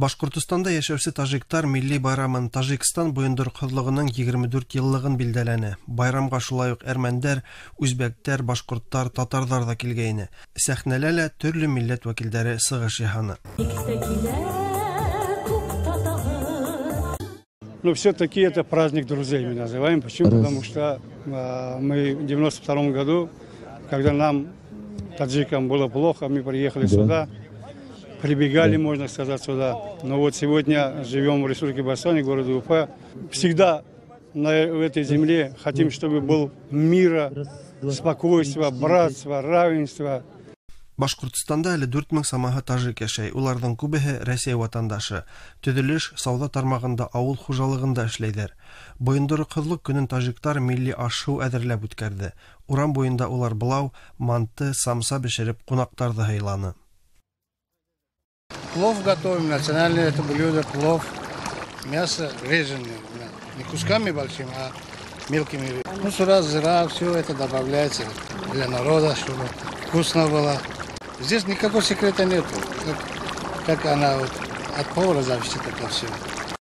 Башкортостанда яшәүче тажиктар милли байрамын Тажикстан буендыркылыгының 24 еллыгын билдәләне. Байрамга шулай ук әрмәндәр, үзбәктәр, башкорттар, татарлар да килгәйне. Сәхнәләрдә төрле милләт вәкилләре сыгыш яһаны. Но все-таки это праздник друзей мы называем. Почему? Потому что мы в 92 году, когда нам, таджикам, было плохо, мы приехали сюда, прибегали, можно сказать, сюда. Но вот сегодня живем в Республике Башкортостан, городе Уфа. Всегда в этой земле хотим, чтобы был мира, спокойствия, братства, равенства. Башкортостанда әле 4000 самаһы тажик яшәй. Уларның күбеһе Россия ватандашы. Төзелеш, сауда тармагында, авыл хуҗалыгында эшләйләр. Буендыркылык көнен тажиктар милли аш-шоу әзерләп үткәрде. Урам буенда улар былау, манты, самса бешереп кунактарды һыйланы. Плов готовим, национальное это блюдо, плов. Мясо реженное, не кусками большими, а мелкими. Ну, сюда зира, все это добавляется для народа, чтобы вкусно было. Здесь никакого секрета нет. Как она вот, от повара зависит это все.